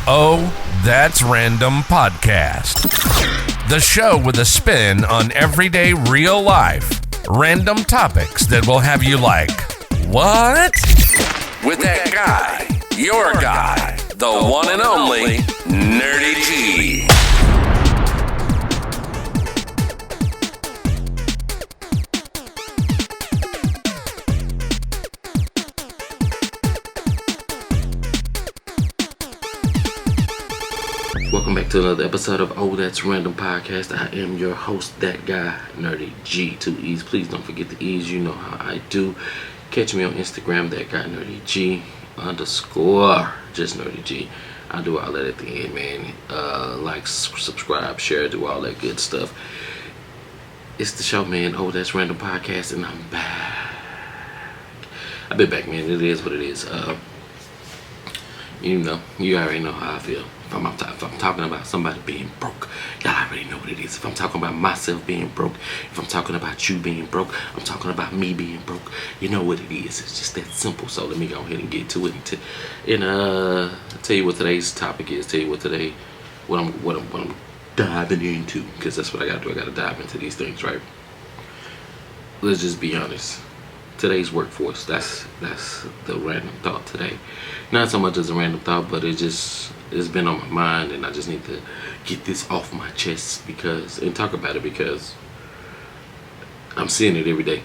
Oh, That's Random Podcast. The show with a spin on everyday real life. Random topics that will have you like, what? With that guy, your guy, the one and only Nerdy G. Welcome back to another episode of Oh That's Random Podcast. I am your host, that guy, Nerdy G. 2 E's. Please don't forget the E's. You know how I do. Catch me on Instagram, that guy, Nerdy G _ just Nerdy G. I do all that at the end, man. Like, subscribe, share, do all that good stuff. It's the show, man. Oh That's Random Podcast, and I'm back. I've been back, man. It is what it is. You already know how I feel. If I'm talking about somebody being broke, y'all already know what it is. If I'm talking about myself being broke, if I'm talking about you being broke, I'm talking about me being broke. You know what it is. It's just that simple. So let me go ahead and get to it and tell you what today's topic is. Tell you what I'm diving into, because that's what I gotta do. I gotta dive into these things, right? Let's just be honest. Today's workforce. That's the random thought today. Not so much as a random thought, but it's been on my mind, and I just need to get this off my chest and talk about it, because I'm seeing it every day.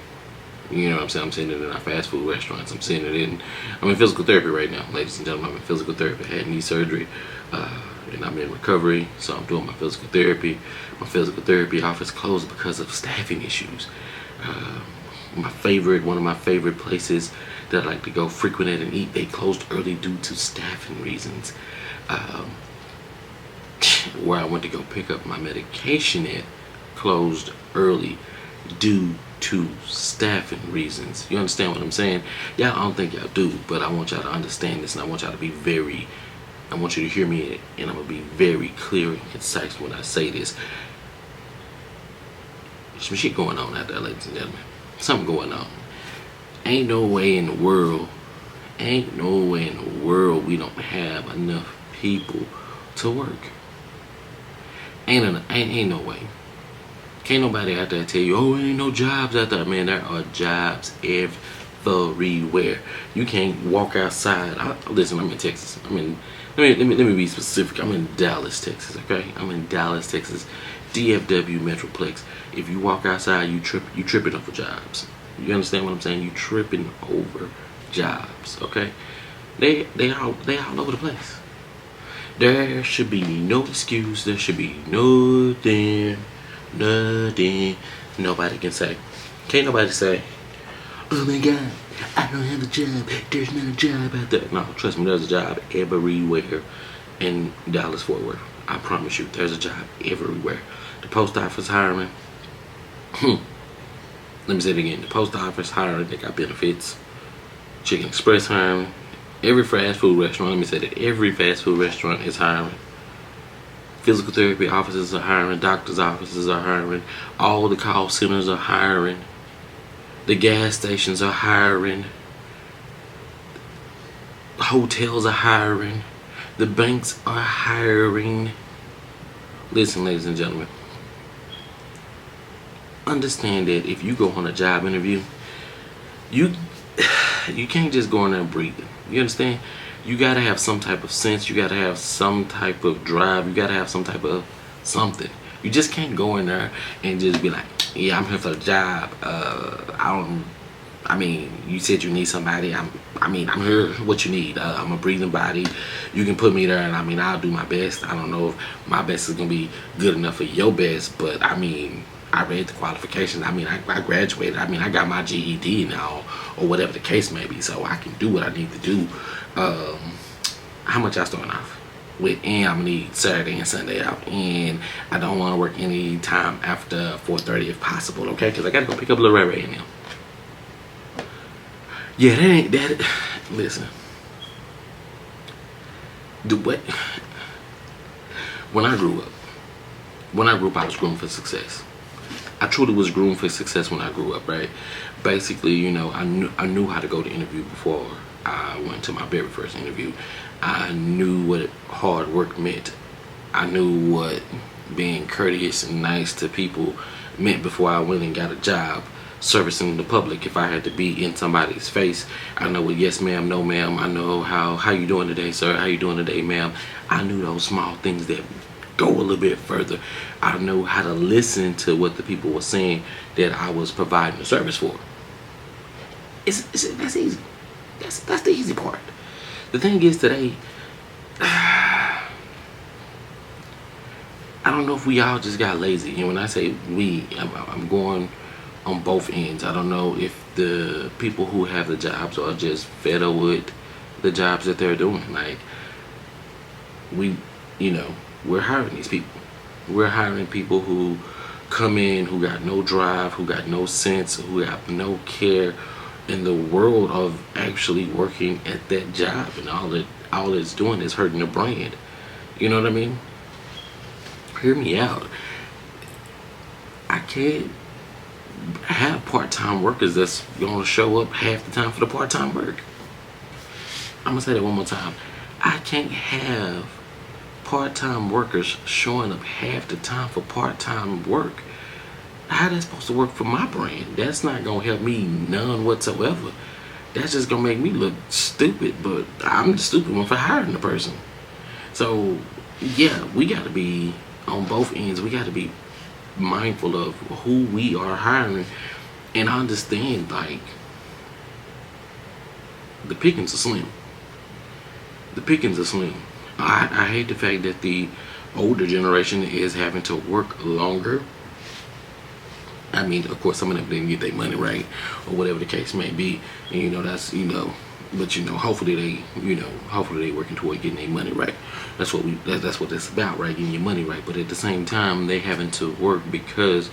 You know what I'm saying? I'm seeing it in our fast food restaurants. I'm in physical therapy right now, ladies and gentlemen. I'm in physical therapy. I had knee surgery, and I'm in recovery, so I'm doing my physical therapy. My physical therapy office closed because of staffing issues. One of my favorite places that I like to go frequent at and eat, they closed early due to staffing reasons. Where I went to go pick up my medication at closed early due to staffing reasons. You understand what I'm saying? Yeah, I don't think y'all do, but I want y'all to understand this, and I want y'all to I want you to hear me, and I'm going to be very clear and concise when I say this. Some shit going on out there, ladies and gentlemen. Something going on. Ain't no way in the world we don't have enough people to work. Ain't no way. Can't nobody out there tell you, oh, ain't no jobs out there. Man, there are jobs everywhere. You can't walk outside. Listen, I'm in Texas. Let me be specific. I'm in Dallas, Texas, okay? I'm in Dallas, Texas. DFW Metroplex. If you walk outside, you tripping over jobs. You understand what I'm saying? You tripping over jobs, okay? They all over the place. There should be no excuse. There should be nothing nobody can say. Can't nobody say, oh my God, I don't have a job. There's not a job out there. No, trust me, there's a job everywhere in Dallas-Fort Worth. I promise you, there's a job everywhere. The post office hiring. Let me say it again. The post office hiring. They got benefits. Chicken Express hiring. Every fast food restaurant. Let me say that every fast food restaurant is hiring. Physical therapy offices are hiring. Doctors' offices are hiring. All the call centers are hiring. The gas stations are hiring. Hotels are hiring. The banks are hiring. Listen, ladies and gentlemen. Understand that if you go on a job interview, you can't just go in there and breathe. You understand? You gotta have some type of sense. You gotta have some type of drive. You gotta have some type of something. You just can't go in there and just be like, yeah, I'm here for the job. You said you need somebody. I'm here. What you need? I'm a breathing body. You can put me there, and I'll do my best. I don't know if my best is gonna be good enough for your best, but I read the qualifications. I graduated. I got my GED now, or whatever the case may be, so I can do what I need to do. How much I starting off with? And I'm gonna need Saturday and Sunday out, and I don't want to work any time after 4:30 if possible, okay? Because I gotta go pick up Lil Ray Ray now. Yeah, that ain't that. Listen, when I grew up, I was groomed for success. I truly was groomed for success when I grew up, right? Basically, I knew how to go to interview before I went to my very first interview. I knew what hard work meant. I knew what being courteous and nice to people meant before I went and got a job servicing the public. If I had to be in somebody's face, I know what yes ma'am, no ma'am. I know how you doing today, sir? How you doing today, ma'am? I knew those small things that go a little bit further. I know how to listen to what the people were saying that I was providing a service for. That's easy. That's the easy part. The thing is today, I don't know if we all just got lazy. And when I say we, I'm going on both ends. I don't know if the people who have the jobs are just fed up with the jobs that they're doing. Like, we're hiring these people. We're hiring people who come in, who got no drive, who got no sense, who got no care in the world of actually working at that job, and all it's doing is hurting the brand. You know what I mean? Hear me out. I can't have part-time workers that's gonna show up half the time for the part-time work. I'm gonna say that one more time. I can't have part-time workers showing up half the time for part-time work. How that's supposed to work for my brand? That's not gonna help me none whatsoever. That's just gonna make me look stupid, but I'm the stupid one for hiring the person. So yeah, we gotta be on both ends. We gotta be mindful of who we are hiring and understand, like, the pickings are slim. The pickings are slim. I hate the fact that the older generation is having to work longer. I mean, of course, some of them didn't get their money right, or whatever the case may be. And that's but hopefully they working toward getting their money right. That's what it's about, right? Getting your money right. But at the same time, they having to work because,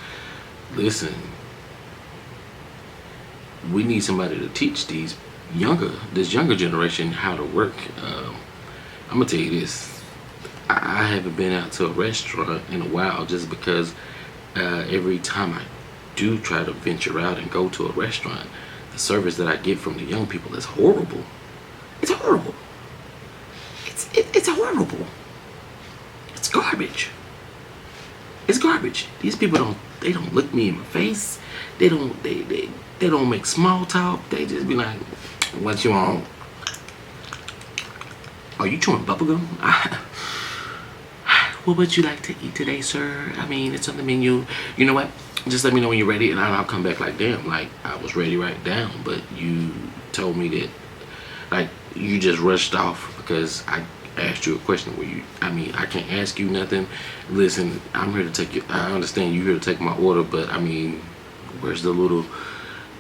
listen, we need somebody to teach this younger generation how to work. I'm gonna tell you this. I haven't been out to a restaurant in a while just because every time I do try to venture out and go to a restaurant, the service that I get from the young people is horrible. It's horrible. It's horrible. It's garbage. It's garbage. These people don't look me in my face. They don't make small talk. They just be like, "What you want? Are you chewing bubblegum? What would you like to eat today, sir? I mean, it's on the menu. You know what? Just let me know when you're ready, and I'll come back." Like, damn, like, I was ready right down, but you told me that, like, you just rushed off because I asked you a question. I can't ask you nothing. Listen, I'm here to take you. I understand you're here to take my order, but I mean, where's the little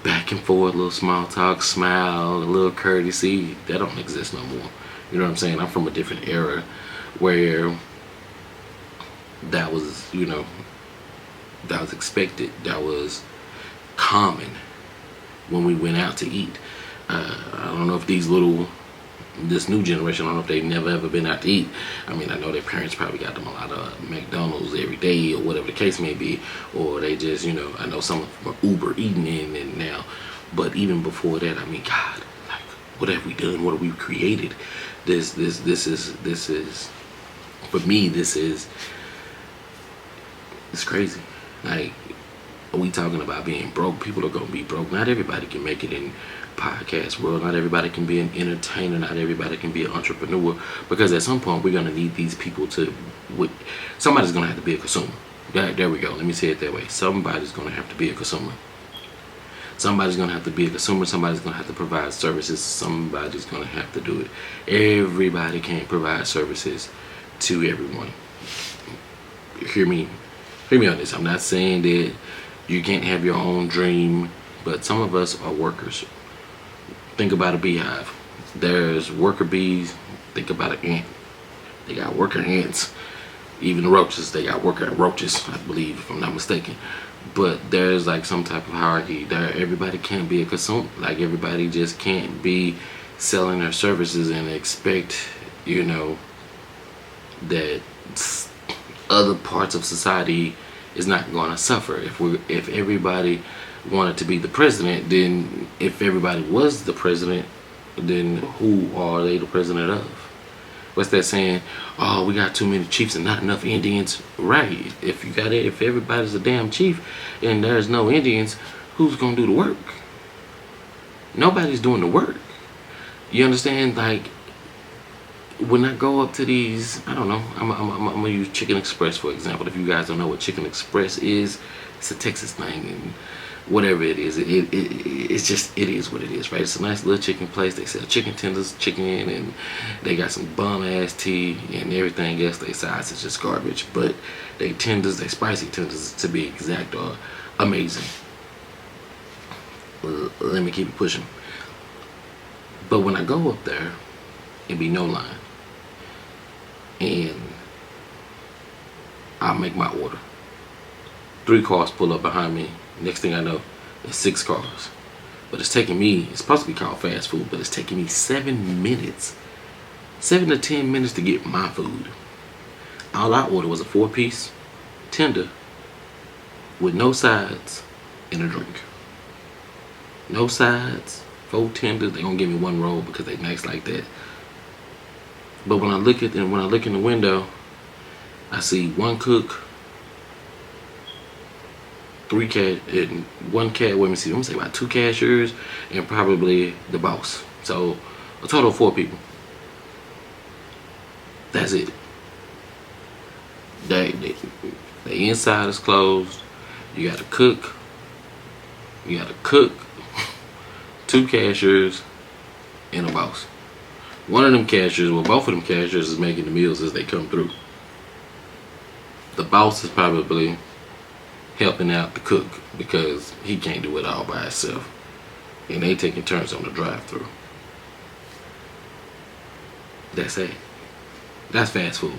back and forth, little small talk, smile, a little courtesy? That don't exist no more. You know what I'm saying? I'm from a different era where that was, that was expected. That was common when we went out to eat. I don't know if this new generation, I don't know if they've never ever been out to eat. I mean, I know their parents probably got them a lot of McDonald's every day or whatever the case may be, or they just, I know some of them are Uber eating in and now. But even before that, I mean, God, like, what have we done? What have we created? This is, for me, it's crazy. Like, we talking about being broke. People are gonna be broke. Not everybody can make it in podcast world. Not everybody can be an entertainer. Not everybody can be an entrepreneur. Because at some point, we're gonna need these people somebody's gonna have to be a consumer. There we go. Let me say it that way. Somebody's gonna have to be a consumer. Somebody's gonna have to be a consumer. Somebody's gonna have to provide services. Somebody's gonna have to do it. Everybody can't provide services to everyone. Hear me on this. I'm not saying that you can't have your own dream, but some of us are workers. Think about a beehive. There's worker bees. Think about an ant. They got worker ants. Even the roaches, they got worker roaches, I believe, if I'm not mistaken. But there's like some type of hierarchy there. Everybody can't be a consumer. Like, everybody just can't be selling their services and expect, that other parts of society is not going to suffer. If everybody wanted to be the president, then if everybody was the president, then who are they the president of? What's that saying? Oh, we got too many chiefs and not enough Indians. Right. If everybody's a damn chief and there's no Indians, who's gonna do the work? Nobody's doing the work. You understand? Like, when I go up to these, I don't know, I'm gonna use Chicken Express for example. If you guys don't know what Chicken Express is, it's a Texas thing, and whatever it is, it's just, it is what it is, right? It's a nice little chicken place. They sell chicken tenders, chicken, and they got some bum ass tea and everything else. They size is just garbage, but they tenders, they spicy tenders to be exact, are amazing. Let me keep it pushing. But when I go up there, it be no line, and I make my order. 3 cars pull up behind me. Next thing I know, it's 6 cars. But it's taking me, it's supposed to be called fast food, but it's taking me 7 minutes, 7 to 10 minutes to get my food. All I ordered was a 4-piece tender with no sides and a drink. No sides, 4 tenders. They gonna give me 1 roll because they nice like that. But when I look in the window, I see 1 cook, 3 1 cat. Let me see. I'm gonna say about 2 cashiers and probably the boss. So a total of 4 people. That's it. The inside is closed. You got to cook. 2 cashiers and a boss. One of them cashiers, well, both of them cashiers is making the meals as they come through. The boss is probably helping out the cook because he can't do it all by himself, and they taking turns on the drive-through. That's it. That's fast food.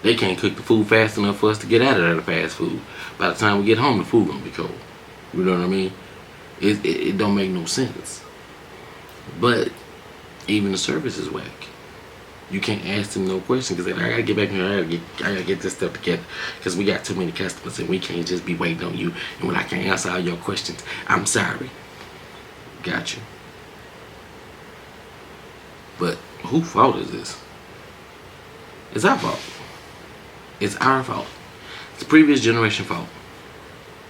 They can't cook the food fast enough for us to get out of there, the fast food. By the time we get home, the food gonna be cold. You know what I mean? It don't make no sense. But even the service is whack. You can't ask them no questions because I gotta get back here. I gotta get this stuff together because we got too many customers and we can't just be waiting on you. And when I can't answer all your questions, I'm sorry. Got you. But whose fault is this? It's our fault. It's our fault. It's the previous generation fault.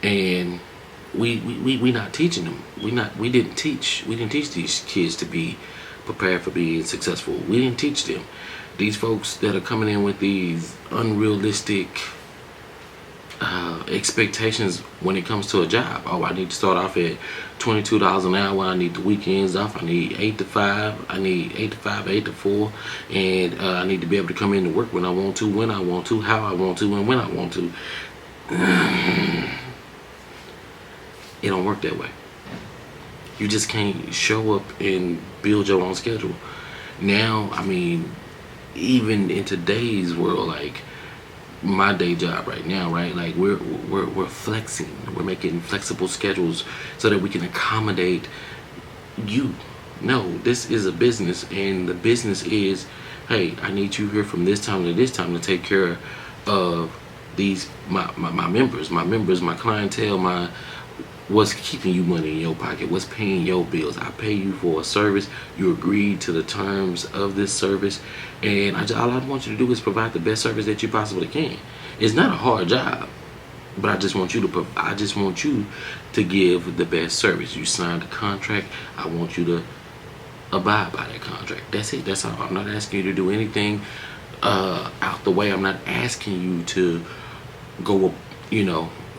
And we not teaching them. We didn't teach these kids to be prepared for being successful. We didn't teach them. These folks that are coming in with these unrealistic expectations when it comes to a job. Oh, I need to start off at $22 an hour. I need the weekends off. I need 8 to 5. I need 8 to 5, 8 to 4, and I need to be able to come in to work when I want to, when I want to, how I want to, and when I want to. It don't work that way. You just can't show up and build your own schedule. Now, I mean, even in today's world, like my day job right now, right? Like we're flexing. We're making flexible schedules so that we can accommodate you. No, this is a business, and the business is, hey, I need you here from this time to this time to take care of these my members, my clientele, what's keeping you money in your pocket, what's paying your bills. I pay you for a service. You agreed to the terms of this service, and all I want you to do is provide the best service that you possibly can. It's not a hard job, but I just want you to give the best service. You signed a contract. I want you to abide by that contract. That's it. That's all. I'm not asking you to do anything out the way. I'm not asking you to go,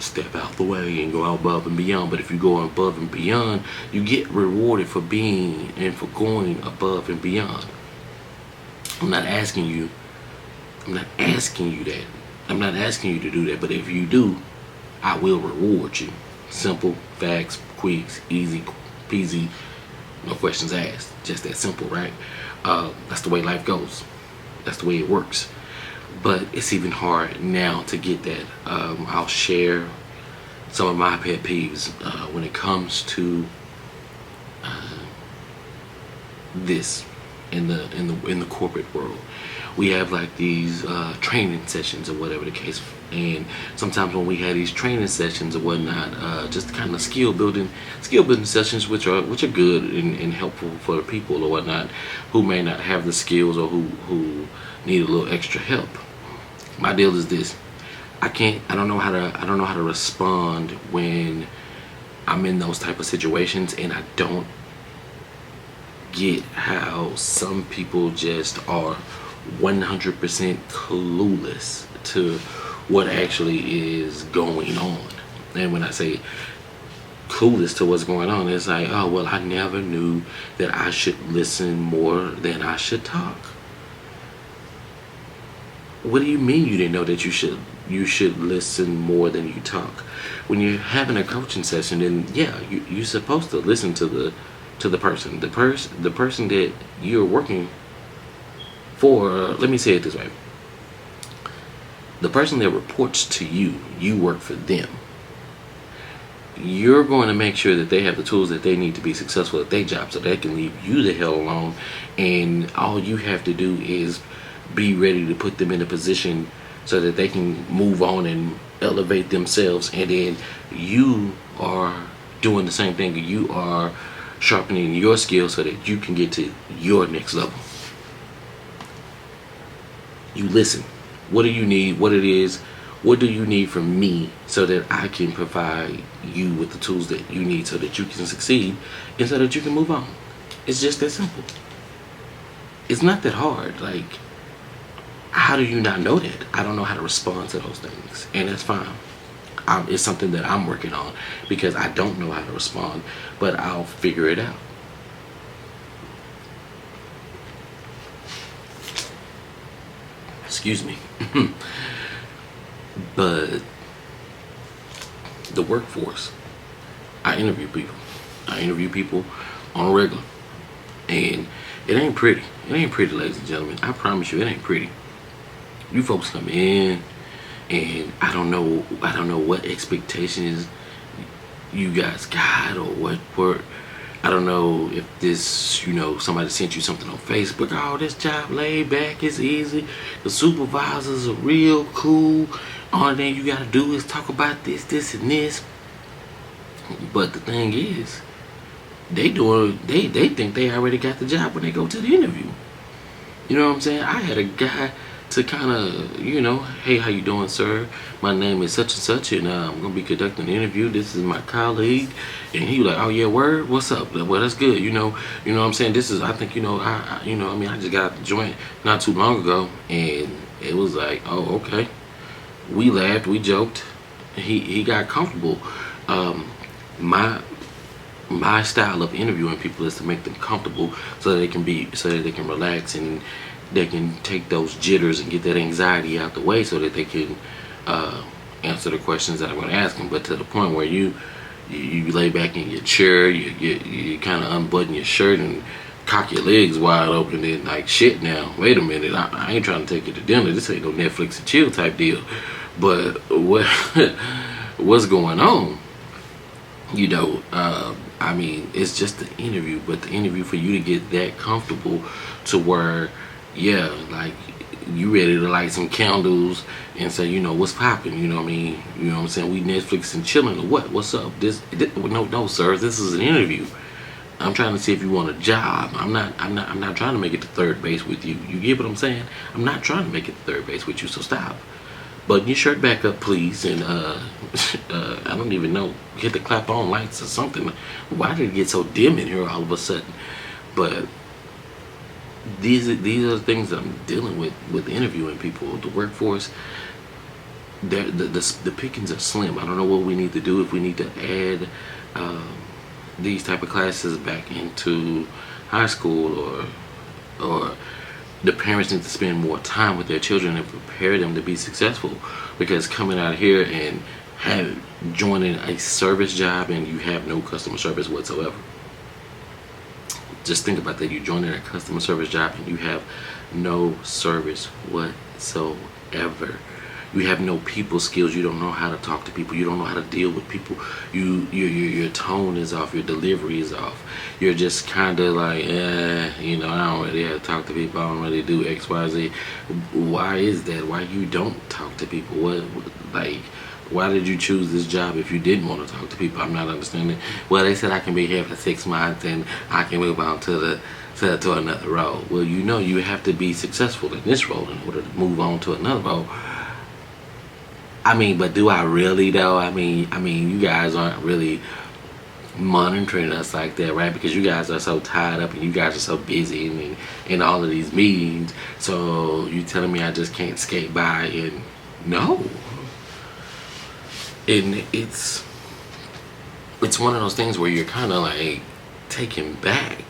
step out the way and go out above and beyond. But if you go above and beyond, you get rewarded for being and for going above and beyond. I'm not asking you that. I'm not asking you to do that. But if you do, I will reward you. Simple, facts, quicks, easy peasy, no questions asked. Just that simple, right? That's the way life goes. That's the way it works. But it's even hard now to get that. I'll share some of my pet peeves when it comes to this. in the corporate world. We have like these training sessions or whatever the case, and sometimes when we have these training sessions or whatnot, just kind of skill building sessions, which are good and helpful for the people or whatnot who may not have the skills or who need a little extra help. My deal is this: I don't know how to respond when I'm in those type of situations, and I don't get how some people just are 100% clueless to what actually is going on. And when I say clueless to what's going on, it's like, oh well, I never knew that I should listen more than I should talk. What do you mean you didn't know that you should listen more than you talk? When you're having a coaching session, then yeah, you're supposed to listen to the person that you're working for. Let me say it this way: the person that reports to you, you work for them. You're going to make sure that they have the tools that they need to be successful at their job, so they can leave you the hell alone, and all you have to do is be ready to put them in a position so that they can move on and elevate themselves, and then you are doing the same thing. You are sharpening your skills so that you can get to your next level. You listen. What do you need? What do you need from me so that I can provide you with the tools that you need so that you can succeed and so that you can move on? It's just that simple. It's not that hard. Like, how do you not know that? I don't know how to respond to those things, and that's fine. It's something that I'm working on because I don't know how to respond, but I'll figure it out. Excuse me. But the workforce, I interview people on a regular, and it ain't pretty. It ain't pretty, ladies and gentlemen. I promise you, it ain't pretty. You folks come in, and I don't know what expectations you guys got or what. I don't know if this, somebody sent you something on Facebook. Oh, this job laid back, it's easy. The supervisors are real cool. All thing you gotta do is talk about this, and this. But the thing is, they think they already got the job when they go to the interview. You know what I'm saying? I had a guy to kind of, hey, how you doing, sir? My name is such and such, and I'm gonna be conducting an interview. This is my colleague, and he was like, oh yeah, word, what's up? Well, that's good, you know what I'm saying. This is, I think, I just got the joint not too long ago, and it was like, oh, okay. We laughed, we joked. He got comfortable. My style of interviewing people is to make them comfortable so that they can relax and they can take those jitters and get that anxiety out the way so that they can answer the questions that I'm going to ask them. But to the point where you lay back in your chair, you kind of unbutton your shirt and cock your legs wide open and like, shit now, wait a minute, I ain't trying to take you to dinner. This ain't no Netflix and chill type deal. But what's going on? It's just an interview, but the interview for you to get that comfortable to where, yeah, like you ready to light some candles and say, what's popping, you know what I mean? You know what I'm saying? We Netflix and chilling or what? What's up? No, sir, this is an interview. I'm trying to see if you want a job. I'm not trying to make it to third base with you. You get what I'm saying? I'm not trying to make it to third base with you, so stop. Button your shirt back up, please, and I don't even know, hit the clap on lights or something. Why did it get so dim in here all of a sudden? But these are the things that I'm dealing with interviewing people. The workforce, the pickings are slim. I don't know what we need to do, if we need to add these type of classes back into high school, or the parents need to spend more time with their children and prepare them to be successful. Because coming out here and joining a service job and you have no customer service whatsoever. Just think about that. You're joining a customer service job and you have no service whatsoever. You have no people skills. You don't know how to talk to people. You don't know how to deal with people. Your tone is off. Your delivery is off. You're just kind of like, I don't really have to talk to people. I don't really do X, Y, Z. Why is that? Why you don't talk to people? Why did you choose this job if you didn't want to talk to people? I'm not understanding. Well, they said I can be here for 6 months and I can move on to another role. Well, you have to be successful in this role in order to move on to another role. But do I really though? You guys aren't really monitoring us like that, right? Because you guys are so tied up and you guys are so busy in all of these meetings. So you telling me I just can't skate by and no. And it's one of those things where you're kind of like taken back.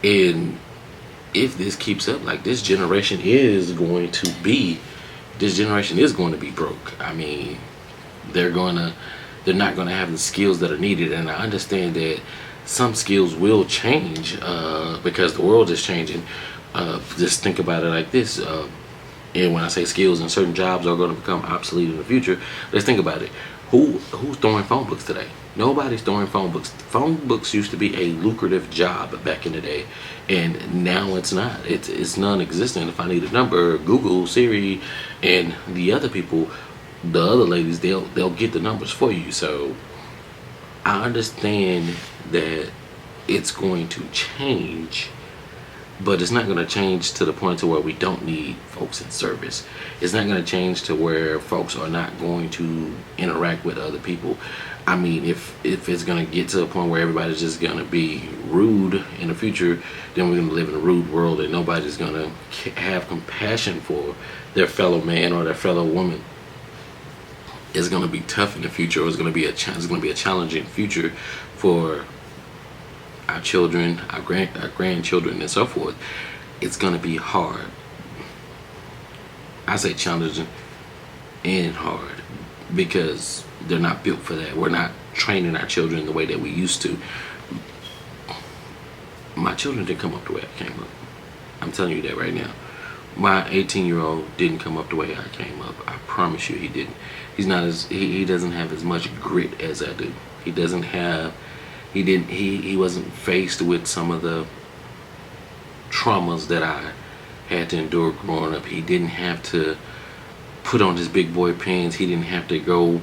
And if this keeps up, like this generation is going to be broke. They're not gonna have the skills that are needed, and I understand that some skills will change because the world is changing. Just think about it like this. And when I say skills and certain jobs are going to become obsolete in the future, let's think about it. Who's throwing phone books today? Nobody's throwing phone books. Phone books used to be a lucrative job back in the day, and now it's not. It's non-existent. If I need a number, Google, Siri, and the other people, the other ladies, they'll get the numbers for you. So I understand that it's going to change, but it's not going to change to the point to where we don't need folks in service. It's not going to change to where folks are not going to interact with other people. If it's going to get to a point where everybody's just going to be rude in the future, then we're going to live in a rude world and nobody's going to have compassion for their fellow man or their fellow woman. It's going to be tough in the future, or it's going to be a challenging future for our children, our grandchildren, and so forth. It's going to be hard. I say challenging and hard because they're not built for that. We're not training our children the way that we used to. My children didn't come up the way I came up. I'm telling you that right now. My 18-year-old didn't come up the way I came up. I promise you he didn't. He doesn't have as much grit as I do. He wasn't faced with some of the traumas that I had to endure growing up. He didn't have to put on his big boy pants. He didn't have to go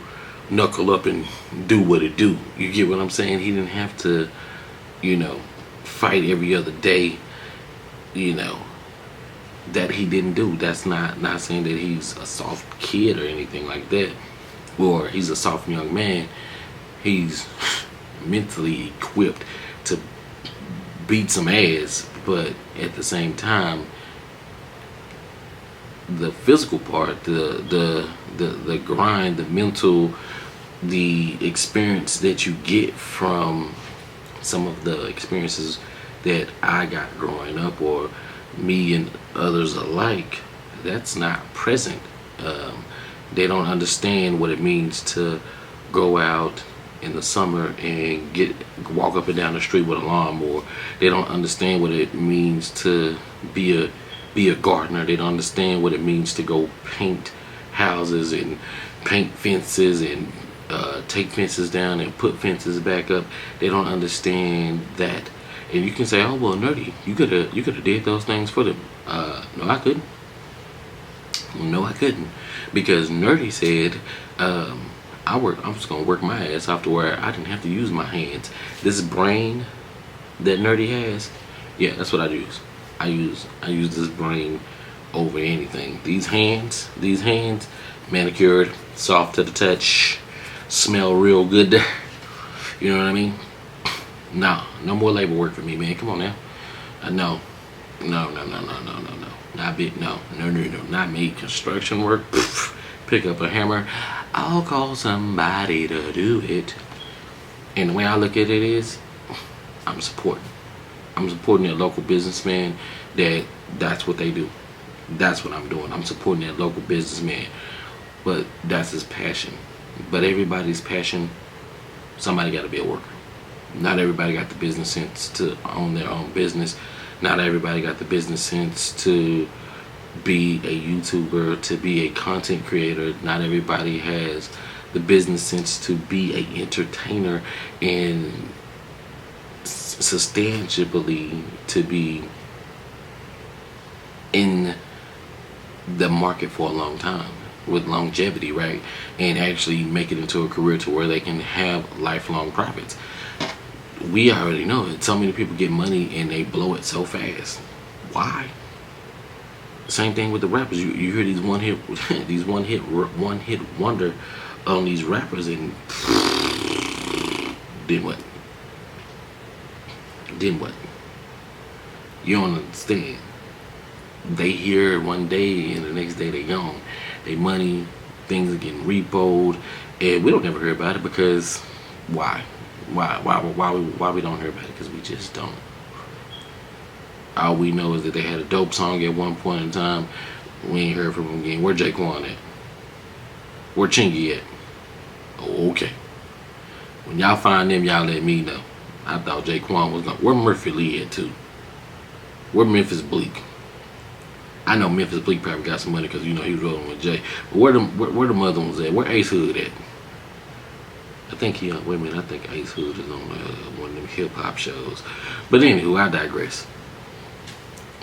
knuckle up and do what it do. You get what I'm saying? He didn't have to, fight every other day, that he didn't do. That's not saying that he's a soft kid or anything like that, or he's a soft young man. He's mentally equipped to beat some ass, but at the same time, the physical part, the grind, the mental, the experience that you get from some of the experiences that I got growing up, or me and others alike, that's not present. They don't understand what it means to go out in the summer and walk up and down the street with a lawnmower. They don't understand what it means to be a gardener. They don't understand what it means to go paint houses and paint fences and take fences down and put fences back up. They don't understand that. And you can say, "Oh well, nerdy, you could have did those things for them." No, I couldn't. No, I couldn't, because nerdy said, I'm just gonna work my ass off to where I didn't have to use my hands. This brain that nerdy has, yeah, that's what I use. I use this brain over anything. These hands, manicured, soft to the touch, smell real good. You know what I mean? No more labor work for me, man. Come on now. No. Not me. Construction work. Pick up a hammer. I'll call somebody to do it. And the way I look at it is, I'm supporting that local businessman. That's what they do. That's what I'm doing. I'm supporting that local businessman. But that's his passion. But everybody's passion, somebody got to be a worker. Not everybody got the business sense to own their own business. Not everybody got the business sense to be a YouTuber, to be a content creator. Not everybody has the business sense to be a entertainer and substantially to be in the market for a long time with longevity, right? And actually make it into a career to where they can have lifelong profits. We already know that so many people get money and they blow it so fast. Why? Same thing with the rappers. You hear these one hit wonder on these rappers, and then what? Then what? You don't understand. They here one day and the next day they gone. They money, things are getting repoed, and we don't ever hear about it because why? Why we don't hear about it? Because we just don't. All we know is that they had a dope song at one point in time. We ain't heard from them again. Where Jaquan at? Where Chingy at? Oh, okay. When y'all find them, y'all let me know. I thought Jaquan was gonna. Where Murphy Lee at too? Where Memphis Bleak? I know Memphis Bleak probably got some money because you know he was rolling with Jay. But where the mother ones at? Where Ace Hood at? I think wait a minute. I think Ace Hood is on one of them hip hop shows. But anywho, I digress.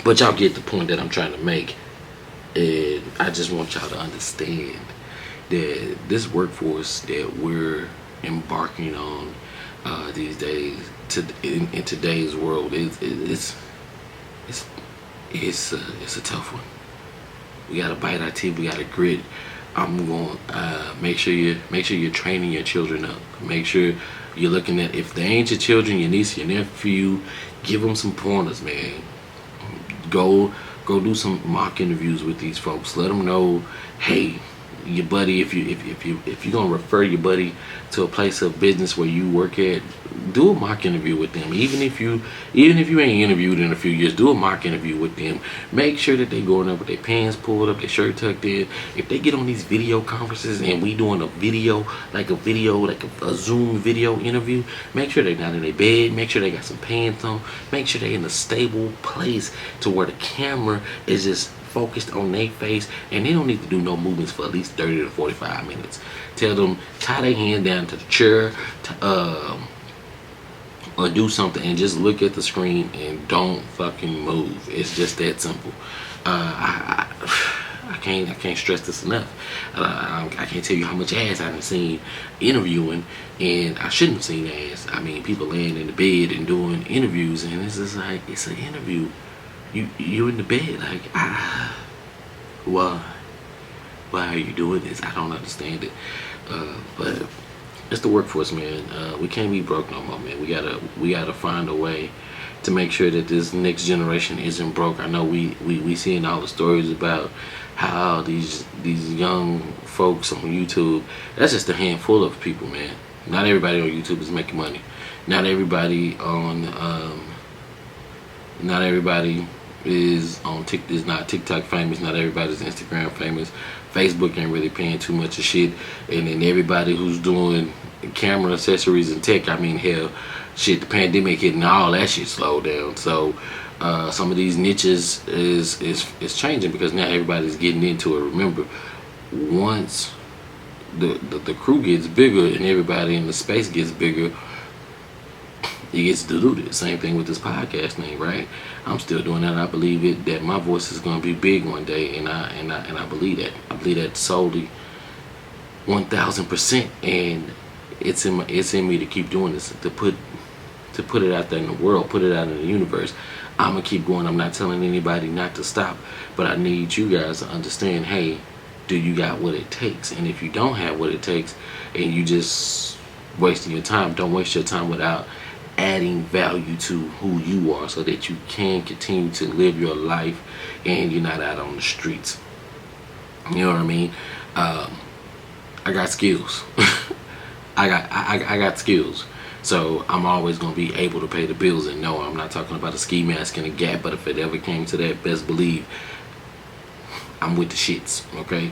But y'all get the point that I'm trying to make, and I just want y'all to understand that this workforce that we're embarking on these days, in today's world, it's a tough one. We gotta bite our teeth. We gotta grit. I'm going to make sure you're training your children up. Make sure you're looking at, if they ain't your children, your niece, your nephew, give them some pointers, man. Go do some mock interviews with these folks. Let them know, hey, your buddy, if you're gonna refer your buddy to a place of business where you work at, do a mock interview with them. Even if you ain't interviewed in a few years, do a mock interview with them. Make sure that they going up with their pants pulled up, their shirt tucked in. If they get on these video conferences and we doing a Zoom video interview, make sure they're not in their bed. Make sure they got some pants on. Make sure they're in a stable place to where the camera is just focused on their face, and they don't need to do no movements for at least 30 to 45 minutes. Tell them, tie their hand down to the chair, or do something and just look at the screen and don't fucking move. It's just that simple. I can't stress this enough. I can't tell you how much ass I've seen interviewing, and I shouldn't have seen ass. I mean, people laying in the bed and doing interviews, and it's just like, it's an interview. You in the bed, like, why are you doing this? I don't understand it. But it's the workforce, man. We can't be broke no more, man. We gotta find a way to make sure that this next generation isn't broke. I know we seeing all the stories about how these young folks on YouTube. That's just a handful of people, man. Not everybody on YouTube is making money. Not everybody is not TikTok famous. Not everybody's Instagram famous. Facebook ain't really paying too much of shit. And then everybody who's doing camera accessories and tech, I mean, hell, shit, the pandemic hitting, all that shit slowed down. So some of these niches is changing because now everybody's getting into it. Remember, once the crew gets bigger and everybody in the space gets bigger, it gets diluted. Same thing with this podcast name, right? I'm still doing that. I believe it, that my voice is going to be big one day, and I believe that. I believe that solely 1,000%, and it's in me to keep doing this, to put it out there in the world, put it out in the universe. I'm gonna keep going. I'm not telling anybody not to stop, but I need you guys to understand. Hey, do you got what it takes? And if you don't have what it takes, and you just wasting your time, don't waste your time without adding value to who you are, so that you can continue to live your life and you're not out on the streets. You know what I mean? I got skills. I got skills, so I'm always gonna be able to pay the bills. And no, I'm not talking about a ski mask and a gap, but if it ever came to that, best believe I'm with the shits, okay?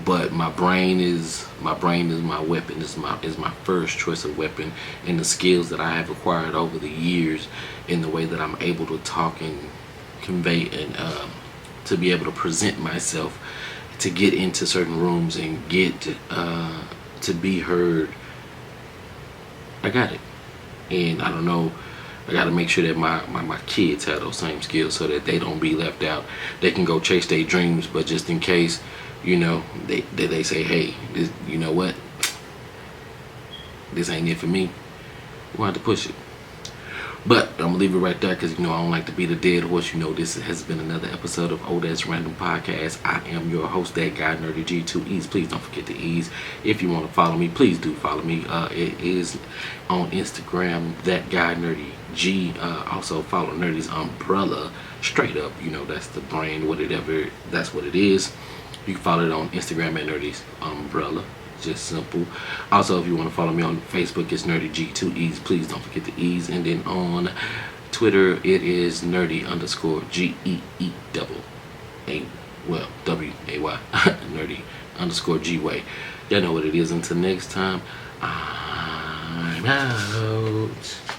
But my brain is my weapon. Is my first choice of weapon, and the skills that I have acquired over the years, in the way that I'm able to talk and convey and to be able to present myself, to get into certain rooms and get to be heard. I got it. And I don't know, I got to make sure that my kids have those same skills so that they don't be left out. They can go chase their dreams, but just in case, you know, they say, hey, this, you know what, this ain't it for me, we'll have to push it. But I'm gonna leave it right there because, you know, I don't like to beat a dead horse. You know, this has been another episode of That's Random Podcast. I am your host, that guy, Nerdy G, 2 E's. Please don't forget the E's. If you want to follow me, please do follow me. It is on Instagram, that guy, Nerdy G. Also follow Nerdy's Umbrella. Straight up, you know, that's the brand, whatever, that's what it is. You can follow it on Instagram at Nerdy's Umbrella. Just simple. Also, if you want to follow me on Facebook, it's Nerdy G, 2 E's. Please don't forget the E's. And then on Twitter, it is Nerdy_GEE WAY. Nerdy_G-Way. Y'all know what it is. Until next time, I'm out.